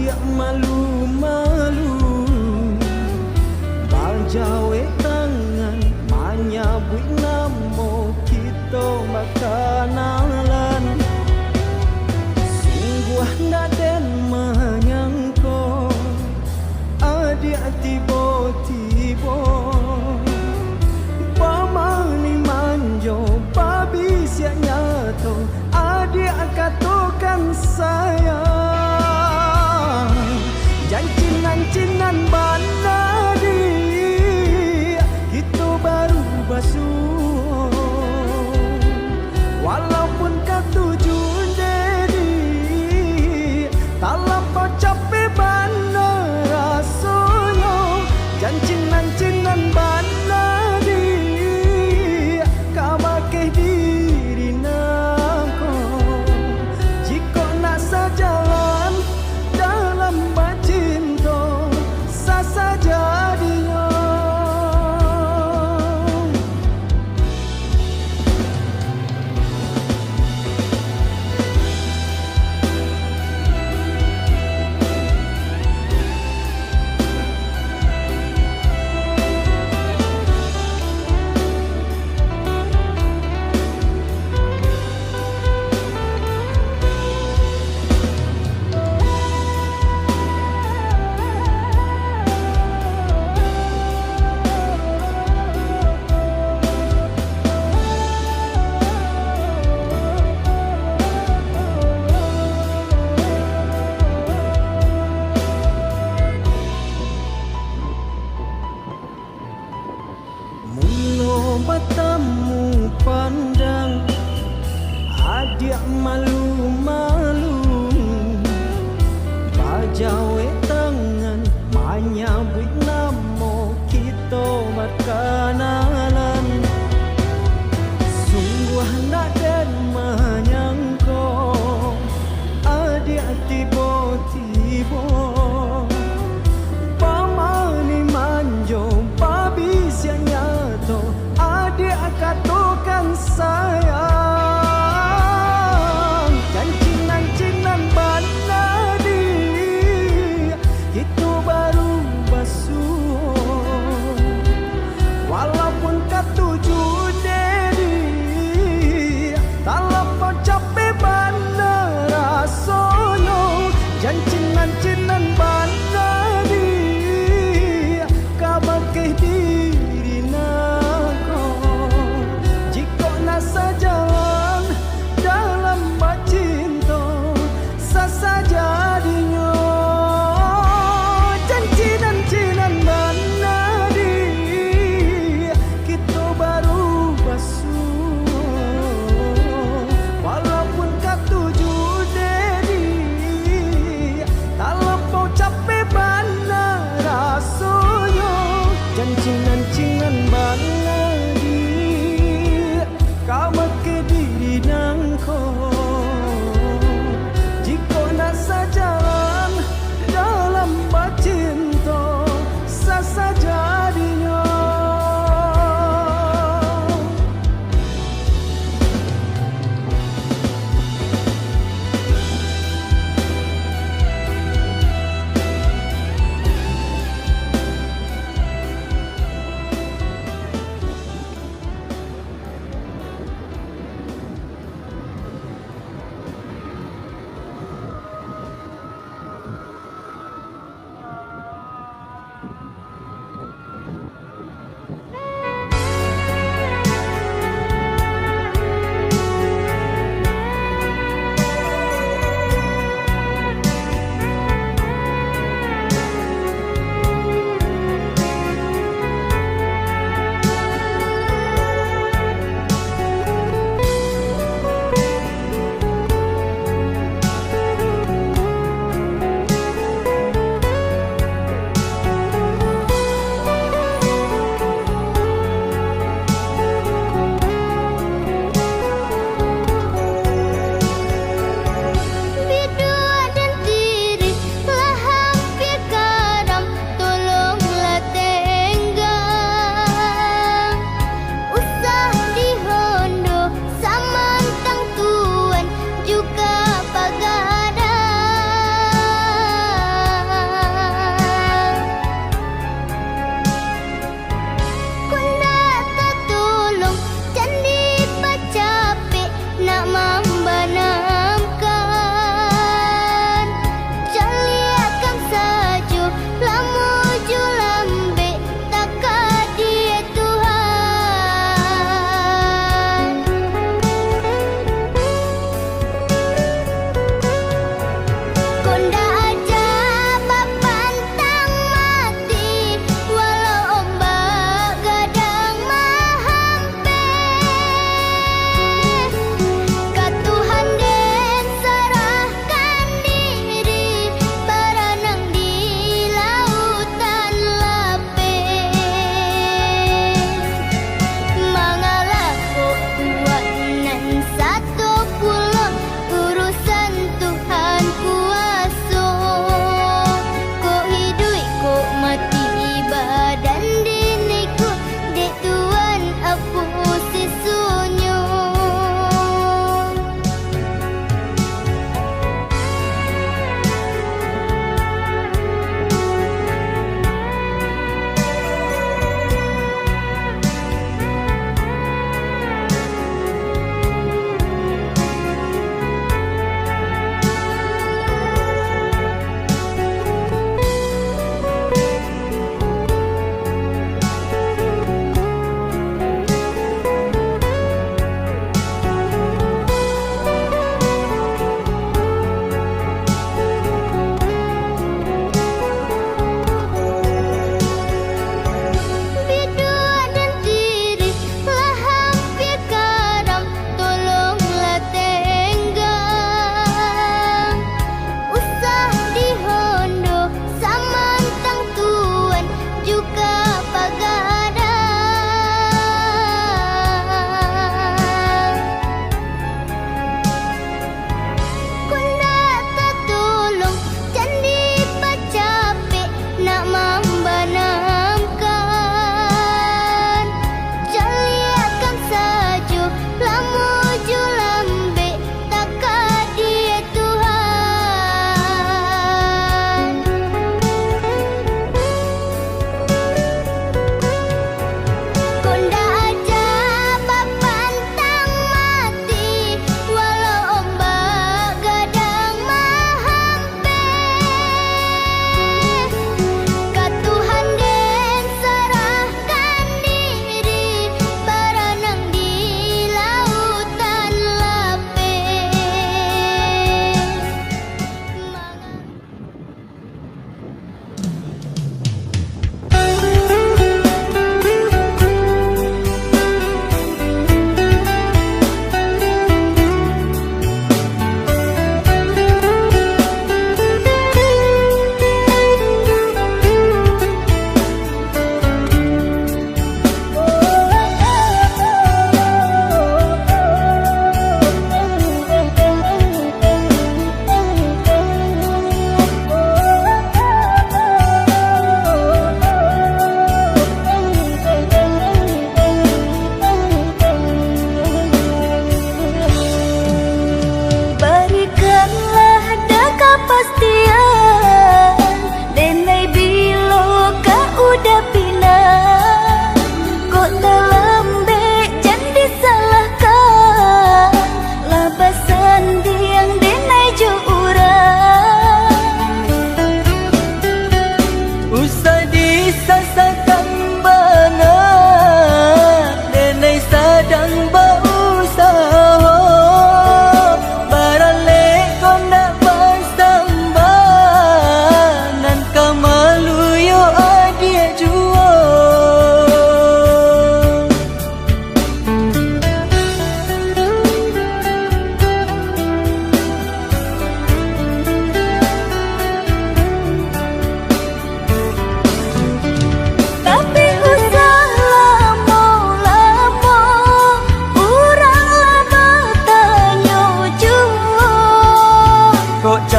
adik malu-malu bajawe tangan menyabut namo kita makanan sungguh naden menyangko adik tiba-tiba pamani manjo babi siap nyato adik katakan saya cinan bana dia itu baru basuh walaupun ketujuh jadi tak lampau capek bana rasanya dan cinan bana dia kau pakai diri nako jika nak sejalan dalam saja dia bertemu pandang adik malu-malu bajawe tangan menyambut namo kita berkenalan sungguh nak dan menyangko adik tiba-tiba pamani manjo babi siap nyato adik katakan saya dan cinan bana dia itu baru basuh walaupun ketujuh jadi tak lampau capek bana rasanya dan cinan bana dia kau pakai diri nako sejalan dalam cinta sesajadinya dan cinan bana dia kita baru basuh walaupun ketujuh jadi tak lampau capek bana rasanya dan cinan bana kau pakai diri nangko jika nak sejalan dalam cinta sesajadinya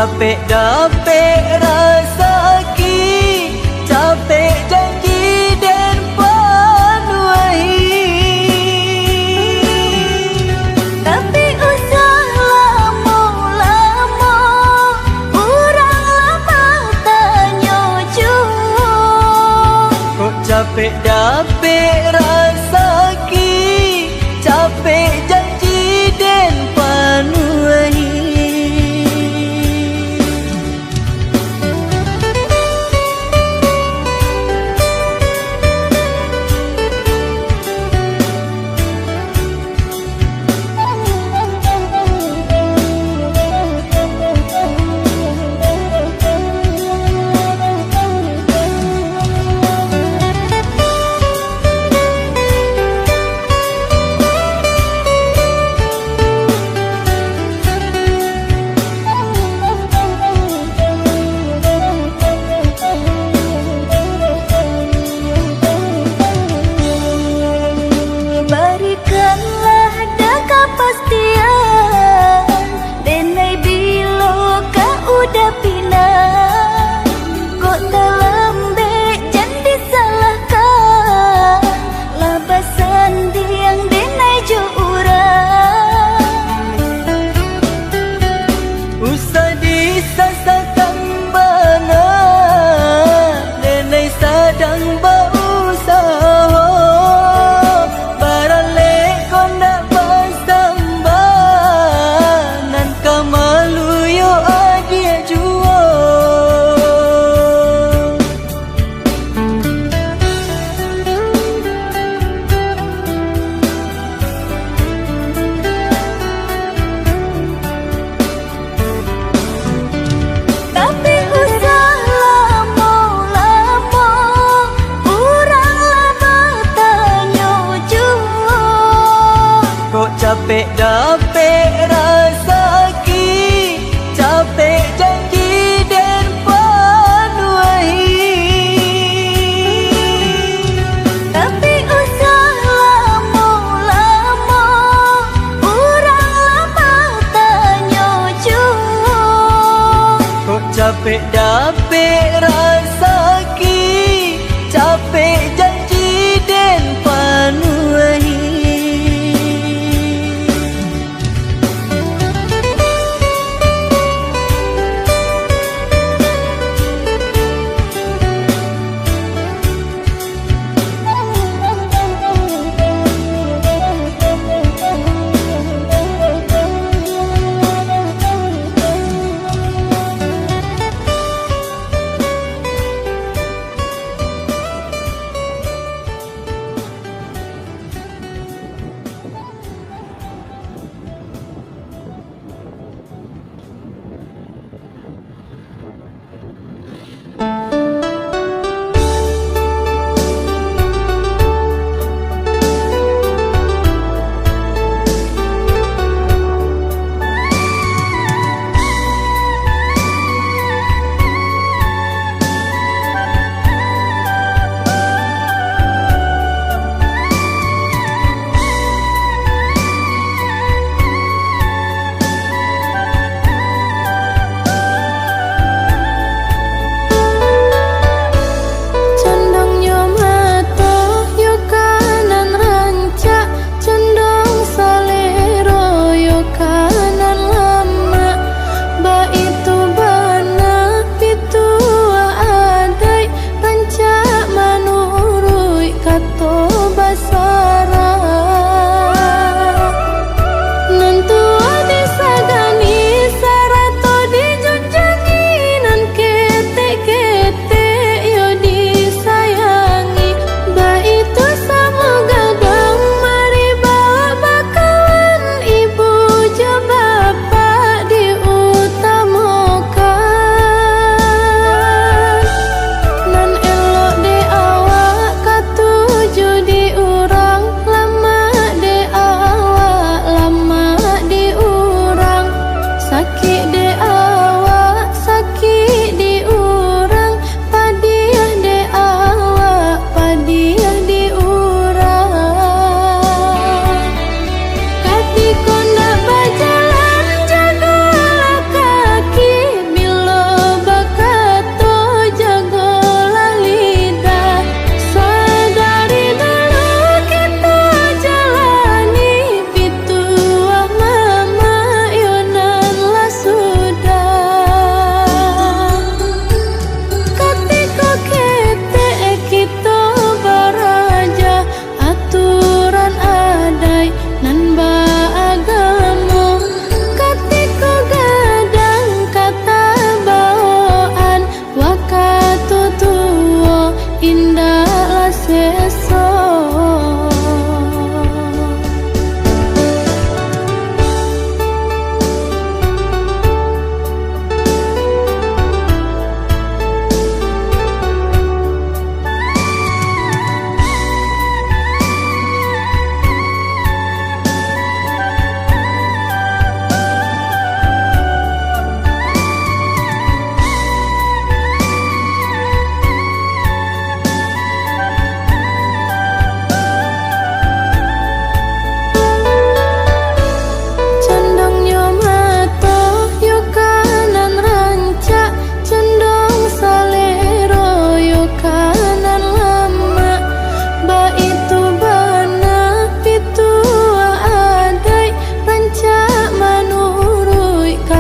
capek dapet rasa ki, capek janji dan panuai. Tapi usah lama-lama, urang lama tanya jua. Kok capek dapet rasa ki, capek janji dan panuai. Berikanlah dah kepastian, denai bila kau udah pindah. Kok tak lembek jangan disalahkan, labasan diang denai jo urang. Usah disasakan bana, denai sadang berusaha. Capek dapet rasa ki, capek janji dan panuai. Tapi usah lama-lama, urang lama tanya jua. Kok capek dapet rasa ki, capek janji dan panuai.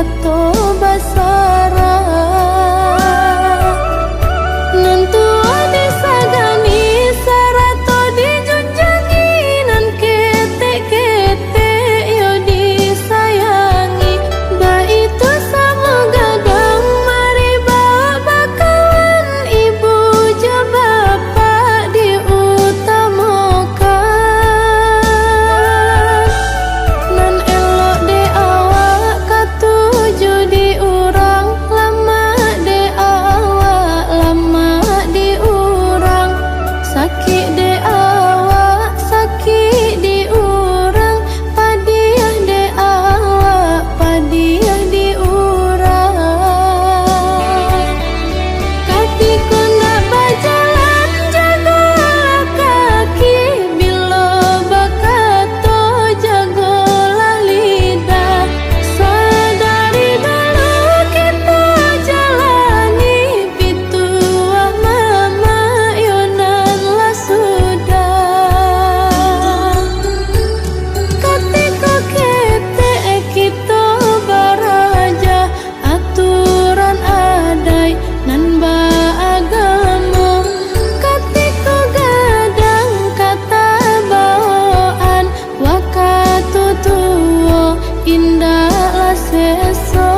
kato basara nentua disagani sarato dijunjangi nan kete-kete yo disayangi ba itu sama gadang mari bakalan ibu jo bapak diutamakan nan elok de awak katuju di urang lama de awak lama di urang sakit de awak sakit di urang padiah de awak padiah di urang katiku ndak berjalan jagalah kaki bila bakato jagalah lidah sadari dulu kita jalani pituah mama yonan lah sudah katiko kete kita baraja aturan adai nan baagama katiko gadang kata bawaan wakatu tuo indah lah seso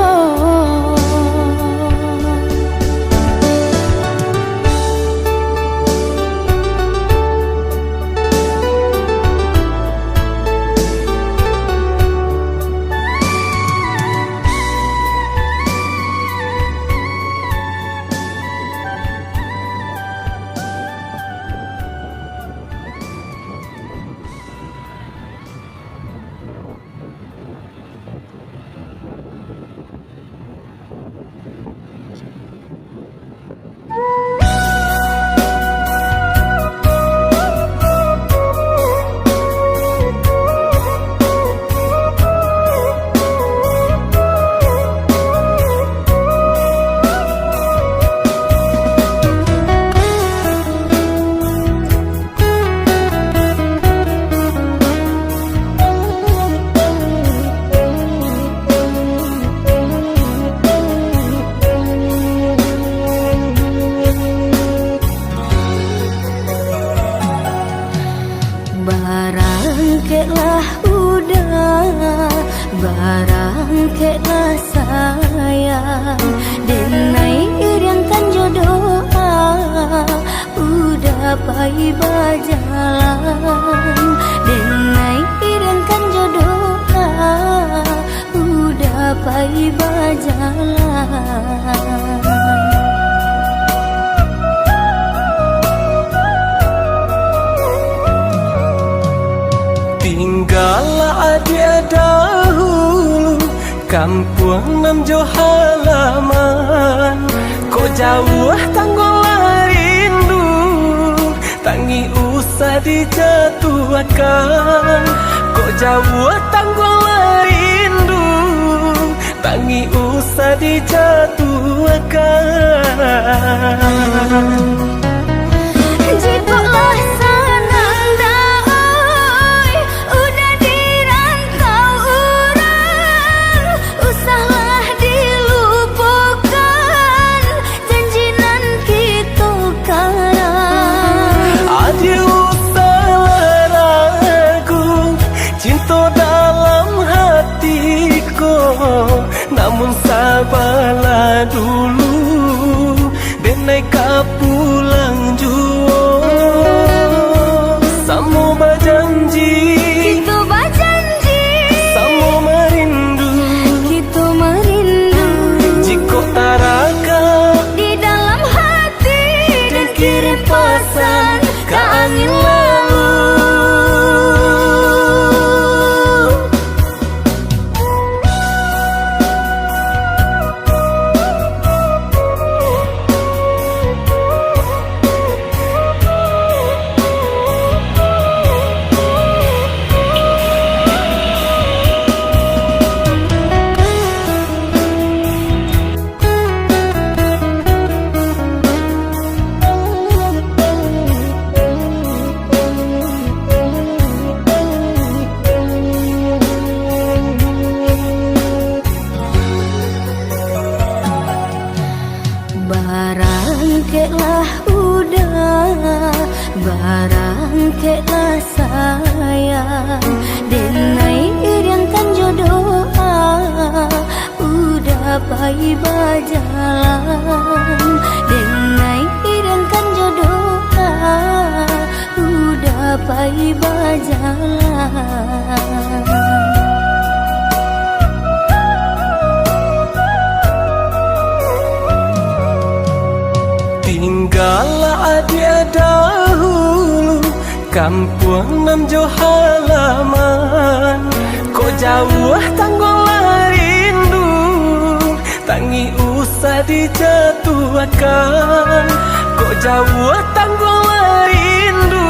barangkelah udah barangkelah sayang denai iriangkan jodoh udah pai bajalan denai iriangkan jodoh udah pai bajalan tinggallah dia dahulu kampung nam jo halaman kok jauh tanggolah rindu tangi usah dijatuhkan kok jauh tanggolah rindu tangi usah dijatuhkan jikolah senang daoi udah dirantau orang usahlah dilupakan janjinan kita karang aja usah ragu cinta dalam hatiku namun sabarlah dulu denai pulang juo samo berjanji kita berjanji samo merindu kita merindu jika taraka di dalam hati dan kirim pesan ke angin lalu kelah udah barang kelah sayang denai iriankan jodoh udah pai bajalan denai iriankan jodoh udah pai bajalan. Tinggallah dia dahulu kampung nan jauh halaman. Kau jauh tangguhlah rindu, tangi usah dijatuhkan. Kau jauh tangguhlah rindu,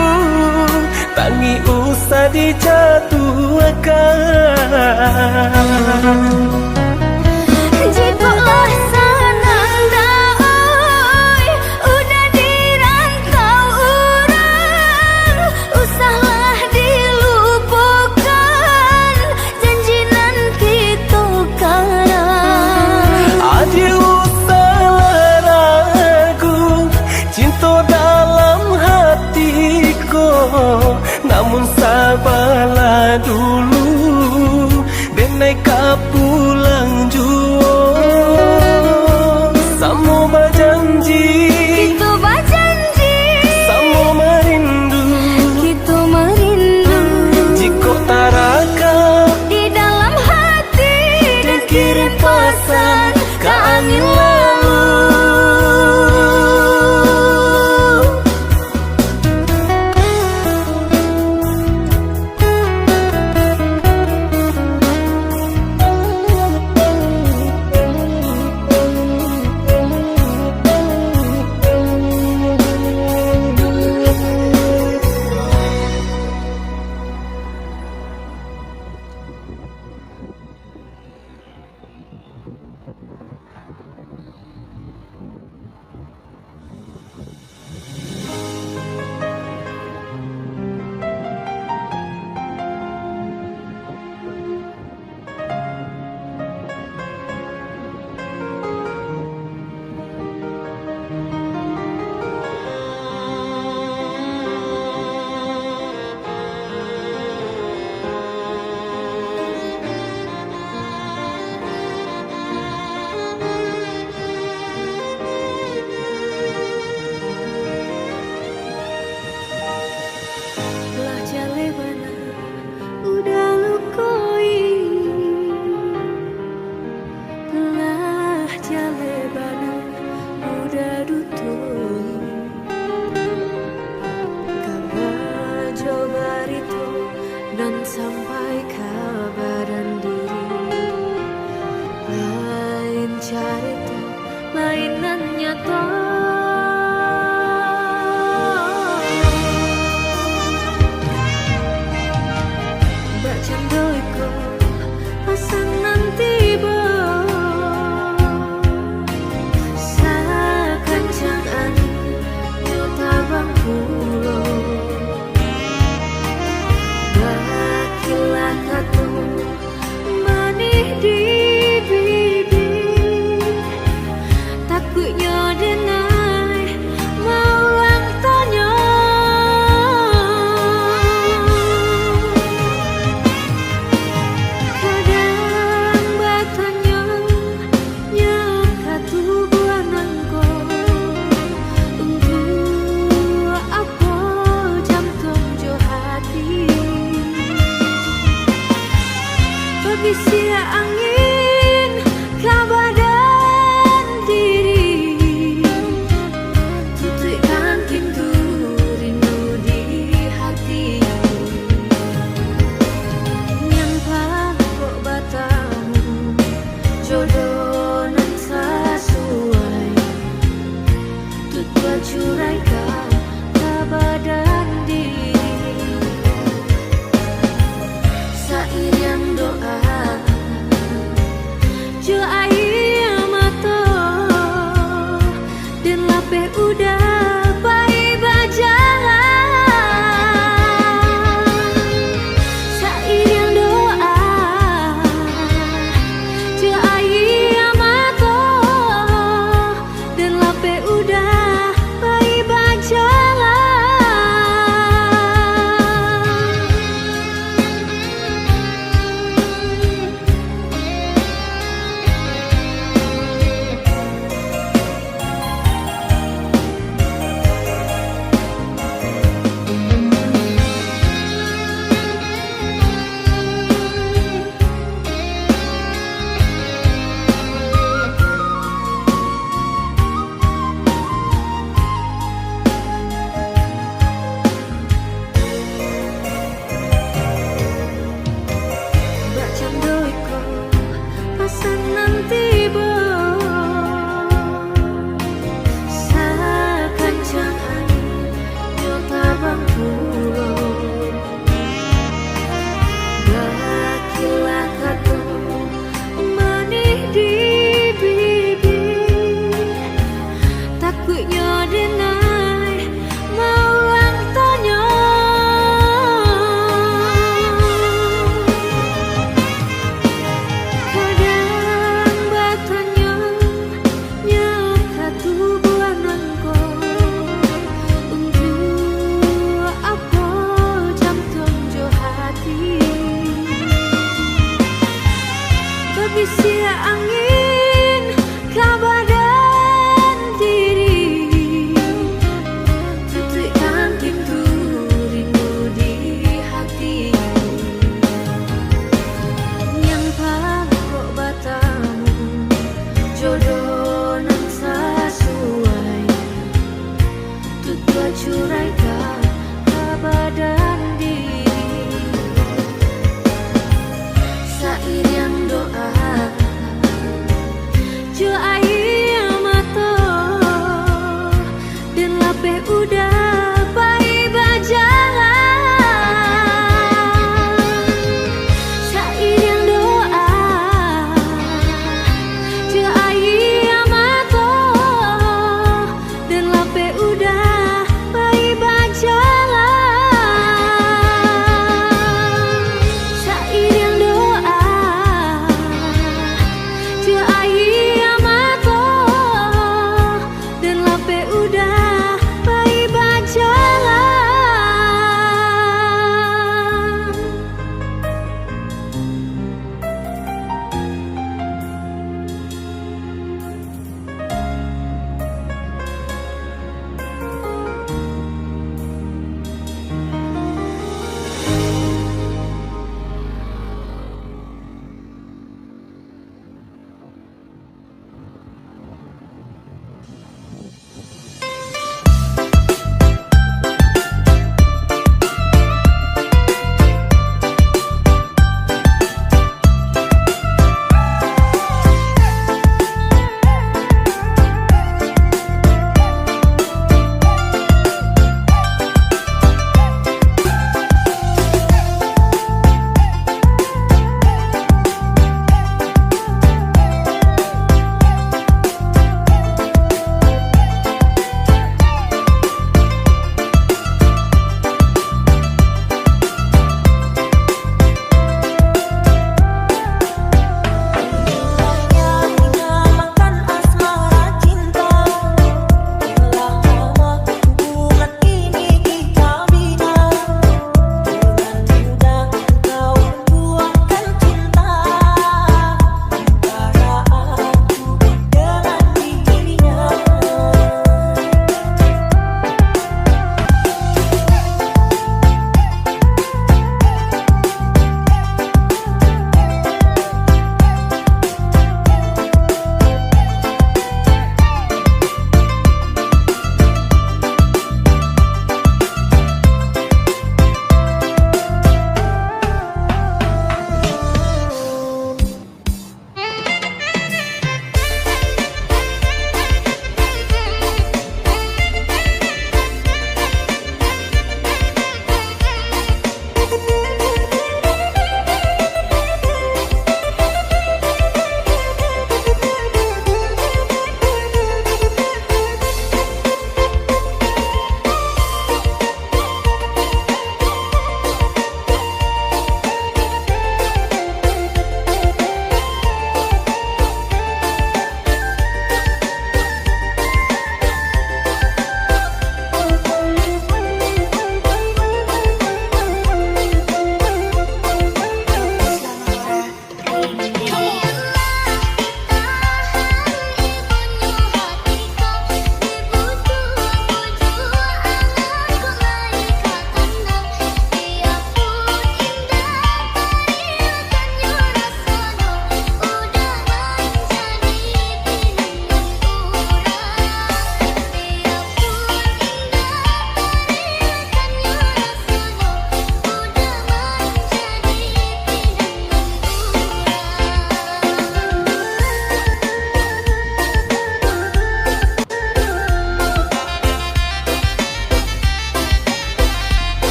tangi usah dijatuhkan. Jikolah senang dah udah dirantau orang, usahlah dilupakan janji nan kita karang. Adi usahlah ragu cinta dalam hatiku, namun sabarlah dulu denai kapula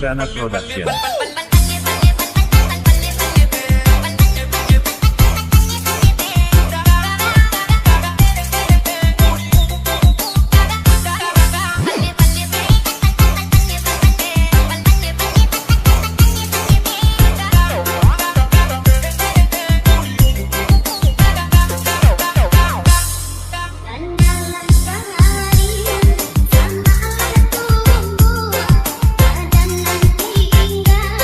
Maulana Production. Andalan sehari sama aku badan nanti hingga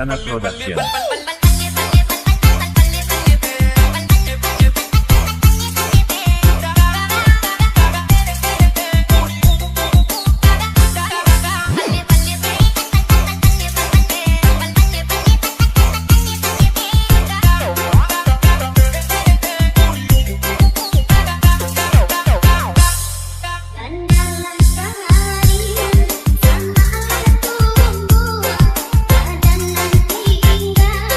Kirana Production. Andalan sehari sama alat tumbuh, badan nanti indah.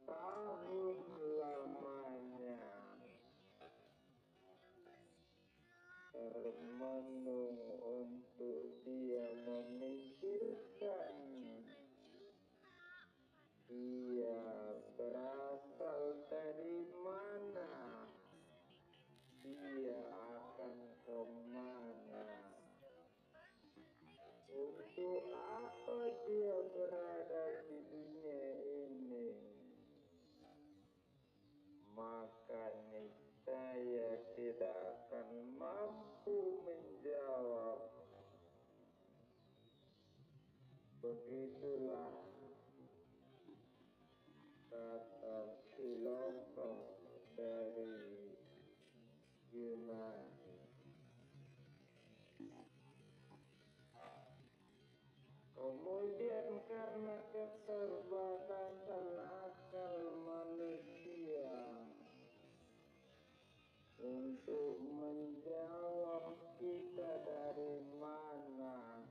tahun lamanya termenung untuk dia memikirkan ia berasal dari mana, dia akan kemana, untuk apa dia berada di dunia ini. Maka niscaya tidak akan mampu menjawab. Begitulah kata filosof dari Yunani. Kemudian karena keterbatasan akal manusia untuk menjawab kita dari mana,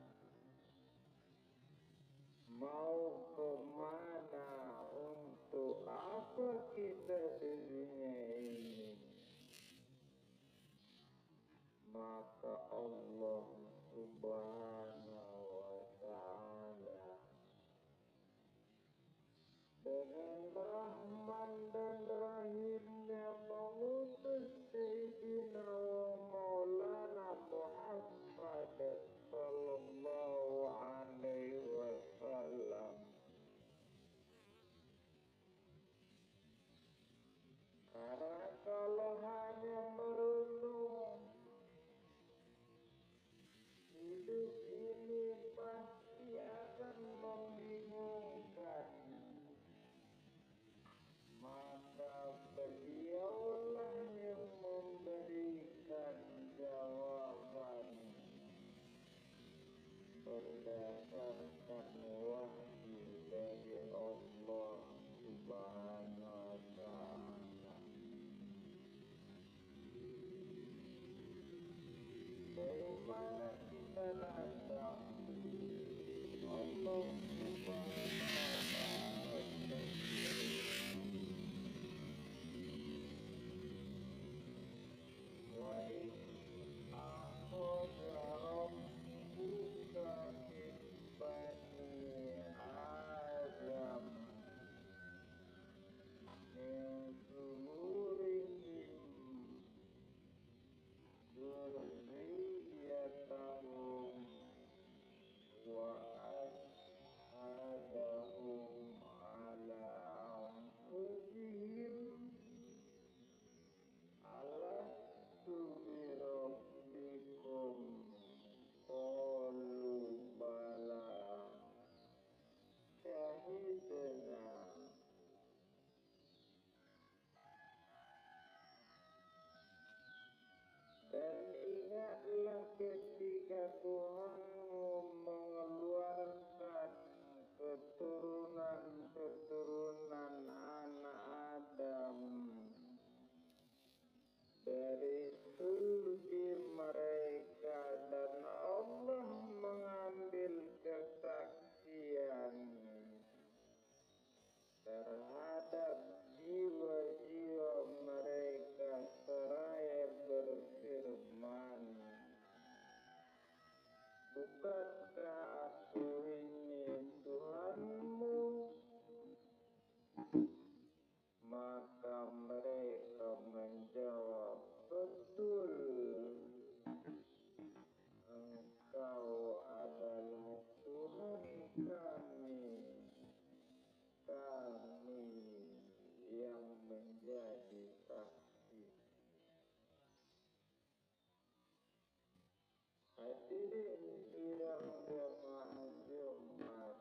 mau kemana, untuk apa kita di dunia ini, maka Allah Subhanahu wa Ta'ala dengan Rahman dan Rahimnya mengutus Sayyidina wa Maulana Muhammad sallallahu alaihi wasallam. Karena kalau hanya merenung, hidup ini pasti akan membingungkan. Maka beliaulah yang memberikan jawaban berdasarkan wahyu dari Allah Subhanahu wa Ta'ala. Dari mana kita datang? Allah Subhanahu wa Ta'ala. Dan ingatlah ketika Tuhanmu mengeluarkan keturunan-keturunan anak Adam dari sulbi mereka, dan Allah mengambil kesaksian terhadap jiwa-jiwa mereka seraya berfirman, bukankah aku ini Tuhanmu? Maka mereka menjawab, betul, Engkau adalah Tuhan kami yang menjadi saksi. Hadirin sidang jemaah Jumat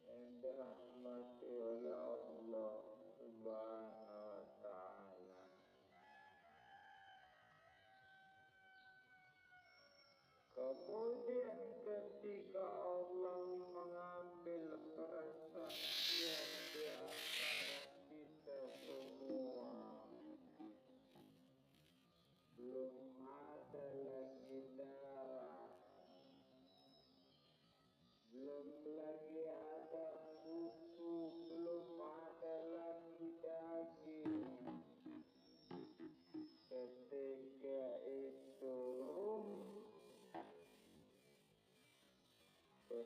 yang dirahmati oleh Allah Subhanahu wa Ta'ala. Kemudian ketika Allah mengambil persaksian di antara kita semua, belum ada lagi darah, belum lagi ada buku, belum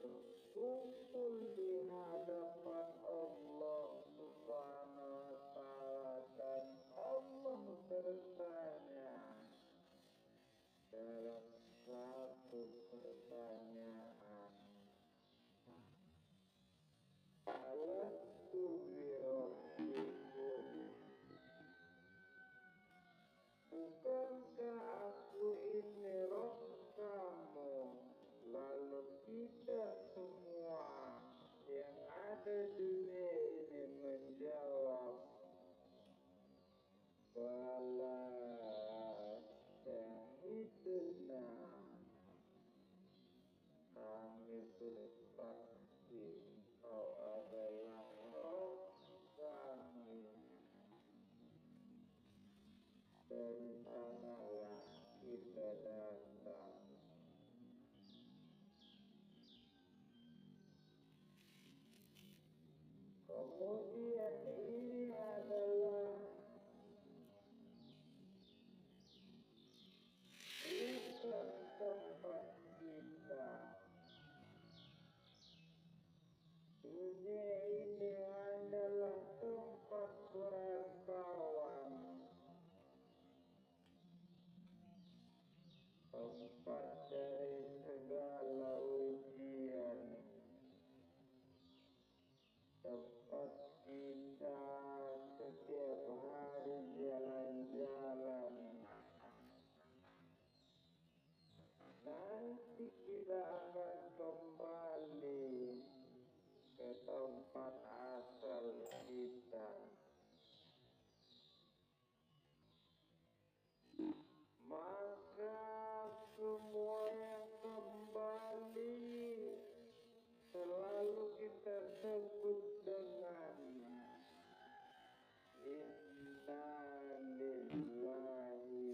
berkumpul di hadapan Allah Subhanahu wa Ta'ala, dan Allah bertanya dalam satu pertanyaan, alastu birabbikum, bukankah aku ini Rob kamu? Lalu kita semua yang ada di dunia ini menjawab, bala syahidna, kami bersaksi kau adalah Rob kami, dari sanalah kita datang. Kemudian ini adalah riset tempat kita. Dunia ini adalah tempat berkawan, tempat dari segala ujian, tempat kita setiap hari jalan-jalan. Nanti kita akan kembali ke tempat asal kita. Maka semua yang kembali selalu kita sebut dengan inna lillahi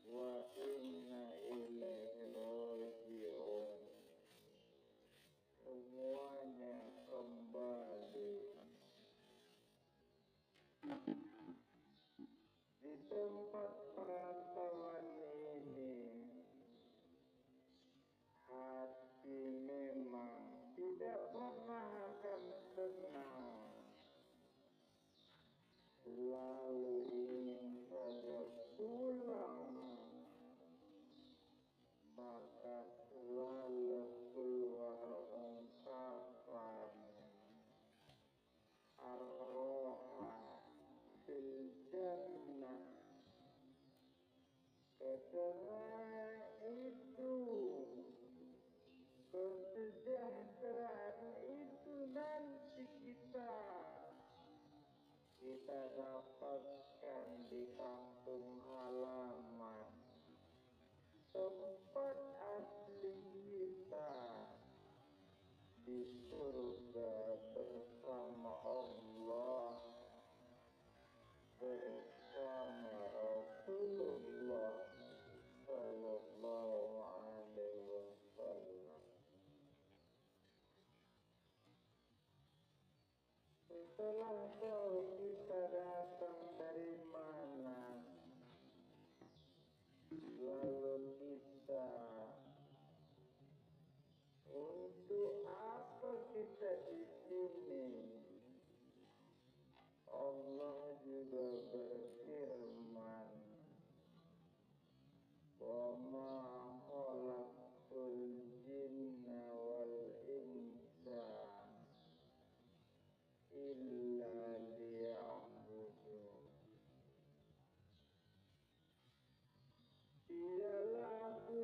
wa inna ilaihi raji'un. Semuanya kembali. Di tempat perantauan ini, hati memang tidak pernah akan tenang, selalu ingin saja pulang, maka selalu keluar ungkapan ar-roha fil jannah. Ketenangan itu, kesejahteraan itu nanti kita dapatkan di kampung halaman, tempat asli kita, di surga bersama Allah, bersama Rasulullah Sallallahu Alaihi Wasallam. Setelah tahu kita datang dari mana, lalu kita untuk apa kita di sini? Allah juga berfirman, wa ma khalaqtul jinna wal insa illa liya'budun. Tidaklah aku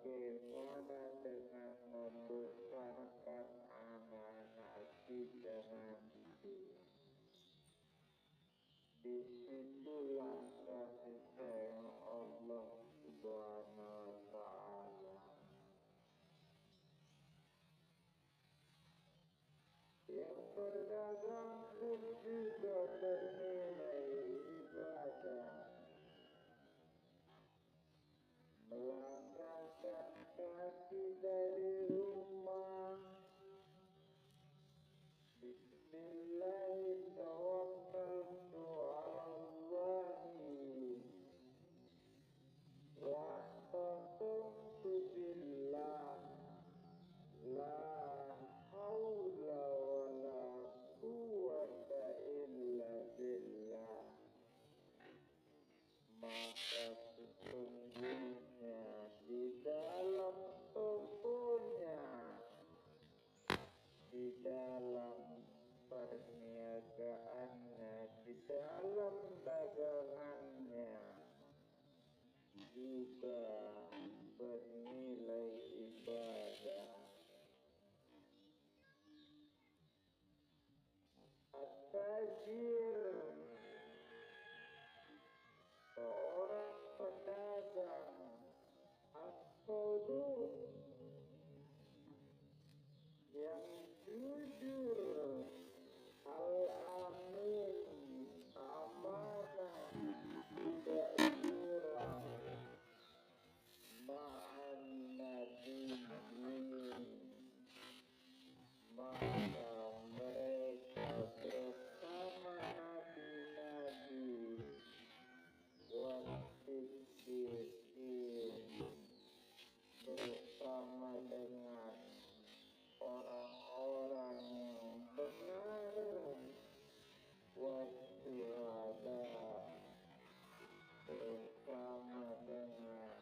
Bagaimana dengan membesarkan anak-anak kita nanti? Disitulah kasih sayang Allah Subhanahu wa Ta'ala. Yang berdagang pun juga bernilai ibadah. Melangkahkan kaki dari rumah, Bismillahirrahmanirrahim, tawakkaltu 'alallahi wa taqumtu billah, la haula wa la quwwata illa billah. Maka sesungguhnya di dalam tubuhnya, di dalam perniagaannya, di dalam dagangannya juga bernilai ibadah. At-tajir, seorang pedagang, as-saduq, yang jujur, al-amin, amanah, tidak curang, ma'an nabiyyin, maka mereka bersama nabi-nabi, wasiddiqin, bersama dengan orang-orang yang benar, wasyuhada, bersama dengan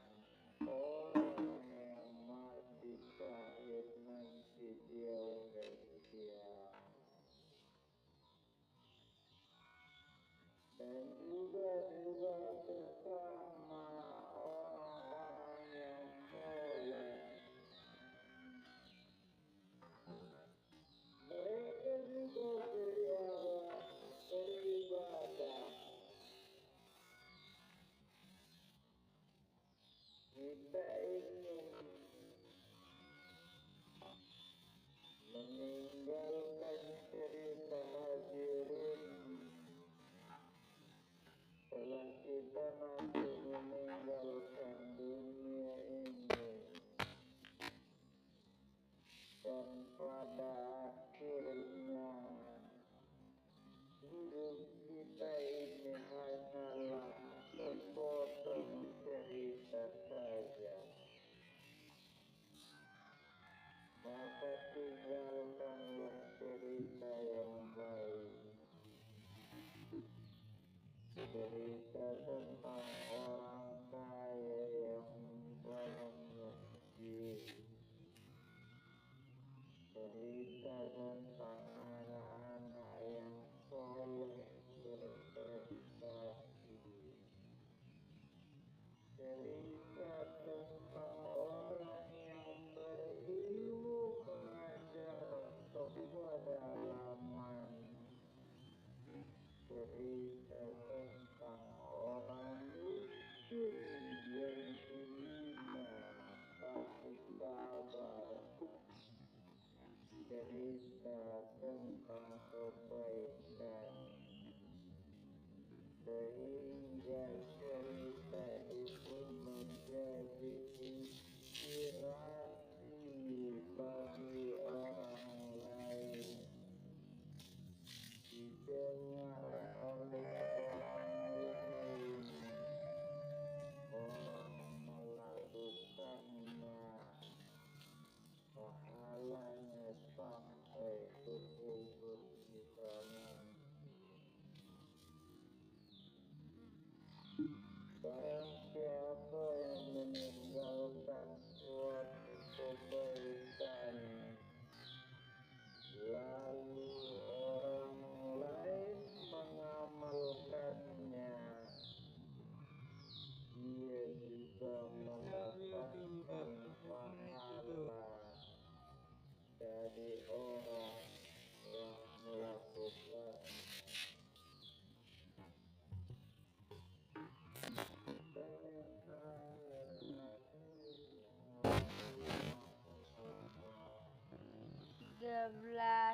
orang yang mati syahid nanti di yaumil qiyamah. Dan juga bersama orang-orang yang soleh. Mereka juga beribadah. Kita ingin meninggalkan cerita hadirin setelah kita nanti meninggalkan dunia ini, dan pada akhirnya hidup kita ini hanyalah sepotong cerita saja. Maka tinggalkanlah cerita yang baik, cerita tentang orang kaya yang membangun masjid, cerita tentang anak-anak yang soleh berprestasi, cerita tentang orang yang berilmu mengajar kepada halaman, cerita tentang orang miskin yang beriman tapi sabar, cerita tentang kebaikan, sehingga cerita itu menjadi inspirasi bagi orang lain, didengar oleh orang lain, orang melakukannya, pahalanya sampai ke kubur kita nanti. bla